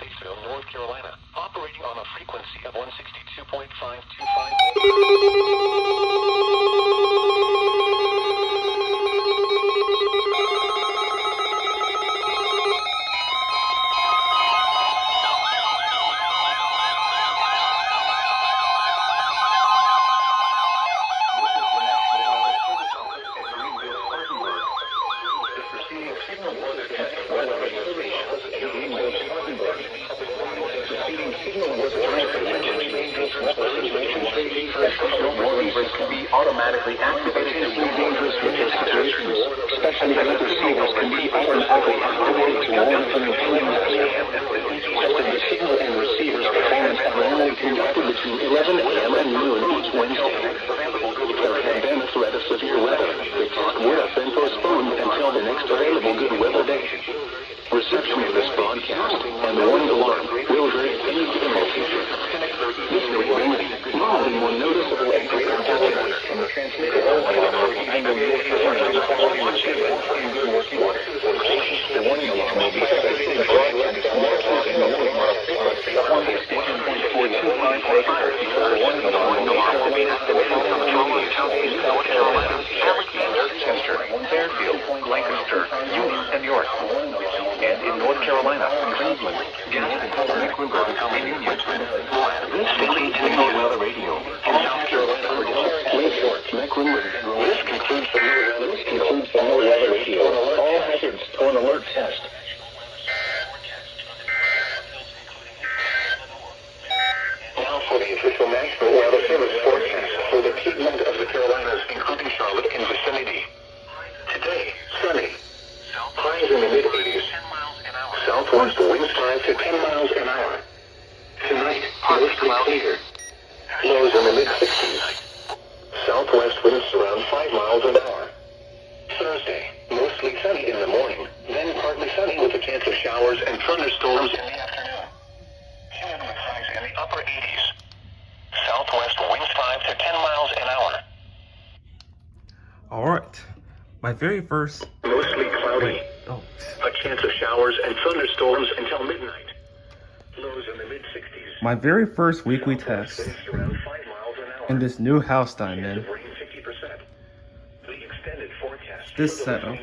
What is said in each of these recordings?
Statesville, North Carolina, operating on a frequency of 162.525. Can be automatically activated to warn dangerous weather situations. Special event receivers can be automatically activated to warn from impending testing the signal and receivers performance abnormally conducted between 11 a.m. and noon each Wednesday. There had been a threat of severe weather. The talk would have been postponed until the next available good weather day. Reception of this broadcast and the warning alarm will vary any given location. This may bring normally more noticeable and greater distance from the transmitter. The warning alarm will be set to the broadcast broadcast in the morning on the station 425 The warning alarm will be activated from the following counties in North Carolina: Alexander, Chester, Fairfield, Lancaster, Union, and York. And in North Carolina, Cleveland, Gadsden, Mecklenburg, and Union. This station is Weather Radio. In South Carolina, Mecklenburg. This concludes the Weather Radio. All hazards on alert test. Now for the official National Weather Service forecast for the Piedmont of the Carolinas, including Charlotte and vicinity. Today, sunny. Highs in the mid-80s. Southwest winds 5 to 10 miles an hour. Tonight, mostly clear. Lows in the mid-60s. Southwest winds around 5 miles an hour. Thursday, mostly sunny in the morning, then partly sunny with a chance of showers and thunderstorms in the afternoon. Humidity highs in the upper 80s. Southwest winds 5 to 10 miles an hour. Alright, my very first... Mostly cloudy. A chance of showers and thunderstorms until midnight. Lows in the mid-60s. My very first weekly test in this new house that I'm in. This setup.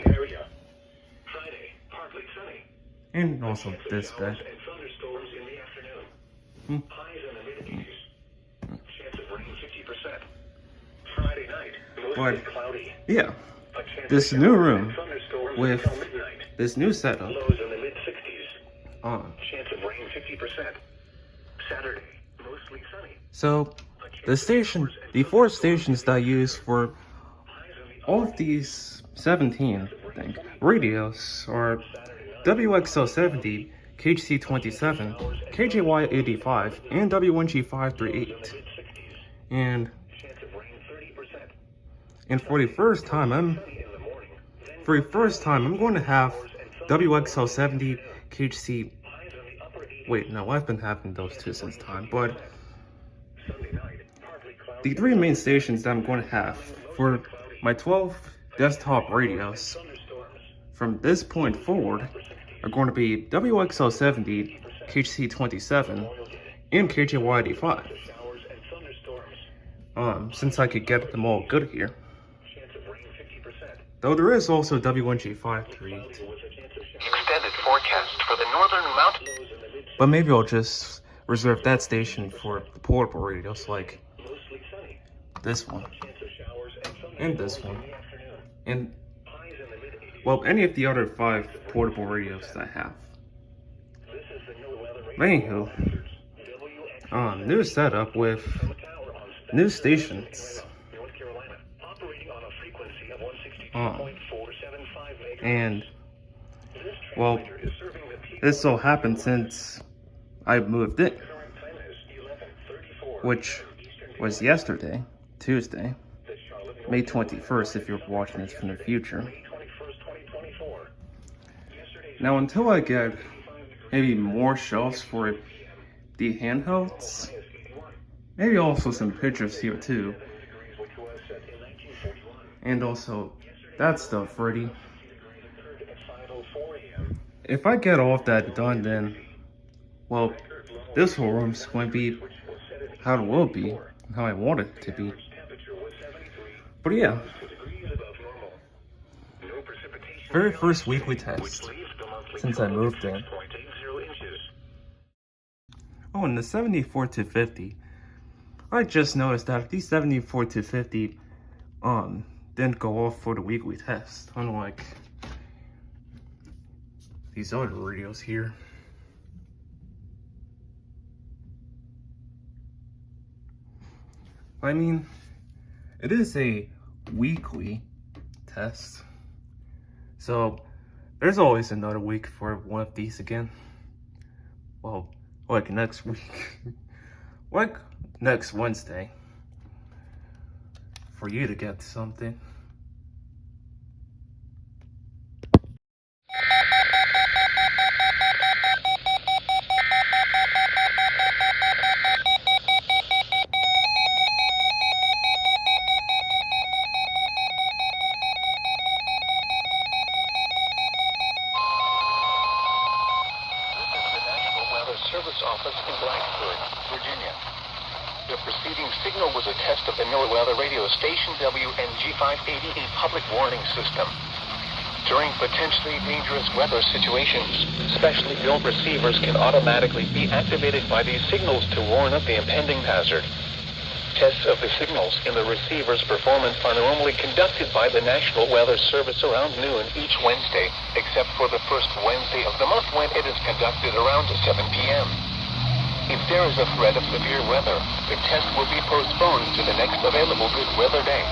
And also this bed. But yeah, this new room with this new setup. So the 4 stations that I use for all of these 17 radios are WXL70-KHC27, KJY85, and WNG538. And for the first time I'm going to have WXL70-KHC. Wait, no, I've been having those two since time, but the 3 main stations that I'm going to have for my 12 desktop radios from this point forward are going to be WXL70, KHC27, and KJY85. Since I could get them all good here. Though there is also WNG538. Extended forecast for the northern mountain. But maybe I'll just reserve that station for the portable radios like this one. And this one. And, well, any of the other 5 portable radios that I have. Anywho, new setup with new stations. And, well, this so happened since I moved in, which was yesterday, Tuesday, May 21st if you're watching this from the future. Now until I get maybe more shelves for the handhelds, maybe also some pictures here too, and also that stuff ready. If I get all of that done, then well, this whole room's going to be how it will be, how I want it to be. But yeah, very first weekly test since I moved in. Oh, and the 74 to 50. I just noticed that these 74 to 50 didn't go off for the weekly test, unlike these other radios here. I mean, it is a weekly test, so there's always another week for one of these again. Well, like next week, like next Wednesday, for you to get something. Service Office in Blacksburg, Virginia. The preceding signal was a test of the NOAA weather radio station WNG588 public warning system. During potentially dangerous weather situations, specially built receivers can automatically be activated by these signals to warn of the impending hazard. Tests of the signals in the receiver's performance are normally conducted by the National Weather Service around noon each Wednesday, except for the first Wednesday of the month when it is conducted around 7 p.m. If there is a threat of severe weather, the test will be postponed to the next available good weather day.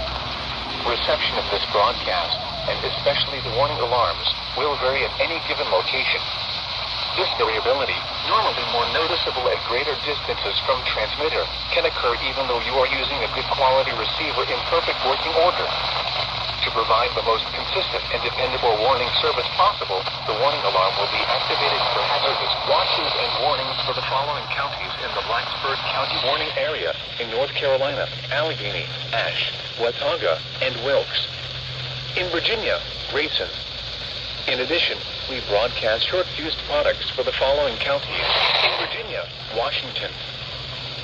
Reception of this broadcast, and especially the warning alarms, will vary at any given location. This variability, normally more noticeable at greater distances from transmitter, can occur even though you are using a good quality receiver in perfect working order. To provide the most consistent and dependable warning service possible, the warning alarm will be activated for hazardous watches and warnings for the following counties in the Blacksburg County warning area in North Carolina: Allegheny, Ashe, Watauga, and Wilkes. In Virginia, Grayson. In addition, we broadcast short-fused products for the following counties: in Virginia, Washington;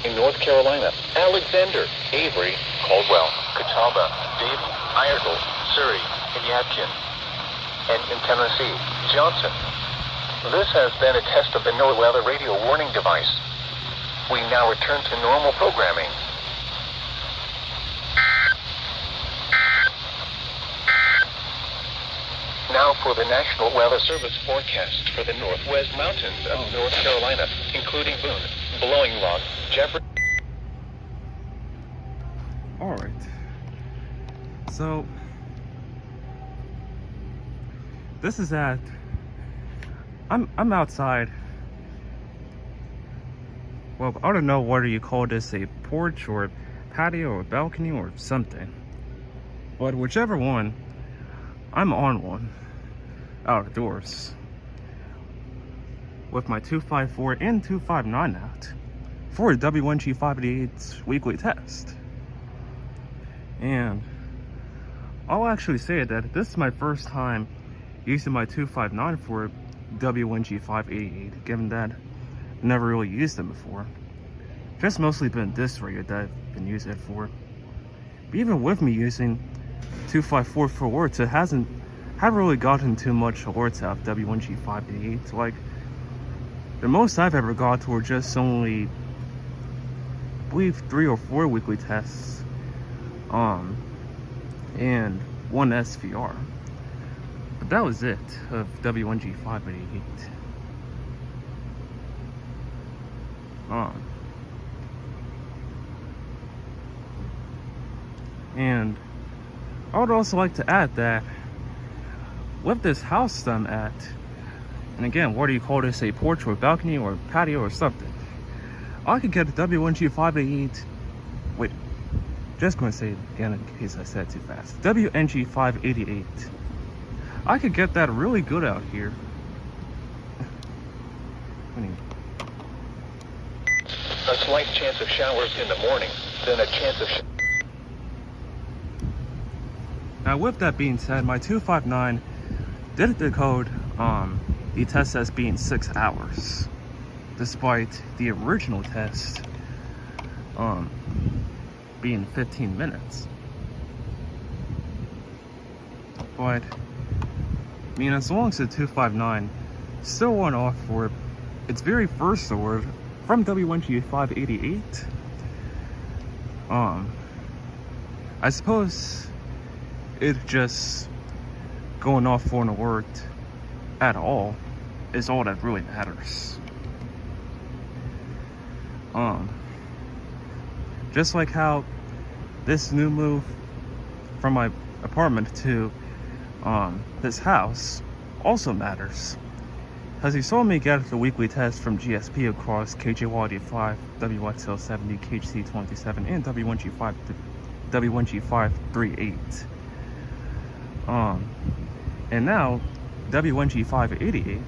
in North Carolina, Alexander, Avery, Caldwell, Catawba, Davie, Iredell, Surrey, and Yadkin; and in Tennessee, Johnson. This has been a test of the NOAA weather radio warning device. We now return to normal programming. Now for the National Weather Service forecast for the northwest mountains of North Carolina, including Boone, Blowing Rock, Jefferson. Alright. So, this is at, I'm outside. Well, I don't know whether you call this a porch or patio or balcony or something. But whichever one, I'm on one. Outdoors with my 254 and 259 out for the WNG588 weekly test. And I'll actually say that this is my first time using my 259 for WNG588, given that I never really used them before. Just mostly been this radio that I've been using it for. But even with me using 254 for alerts, it haven't really gotten too much alerts out of WNG588. Like, the most I've ever got were just only, I believe, 3 or 4 weekly tests, and 1 SVR. But that was it of WNG588. And I would also like to add that with this house I'm at, and again, what do you call this, a porch or balcony or patio or something, I could get a WNG588, wait, just going to say it again in case I said it too fast, WNG588. I could get that really good out here. A slight chance of showers in the morning, then a chance of Now with that being said, my 259 did decode the test as being 6 hours. despite the original test being 15 minutes. But I mean, as long as the 259 still went off for its very first sword from WNG588, I suppose it just going off for an worked at all is all that really matters. Just like how this new move from my apartment to this house also matters, because you saw me get the weekly test from GSP across KJY85, WXL70-KHC27, and WNG538. And now WNG588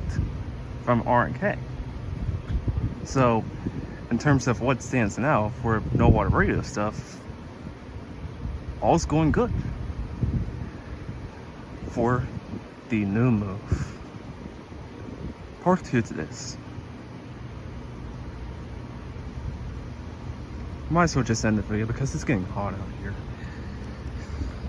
from R&K. So in terms of what stands now for no water radio stuff, all's going good for the new move. Part 2 to this. Might as well just end the video because it's getting hot out here.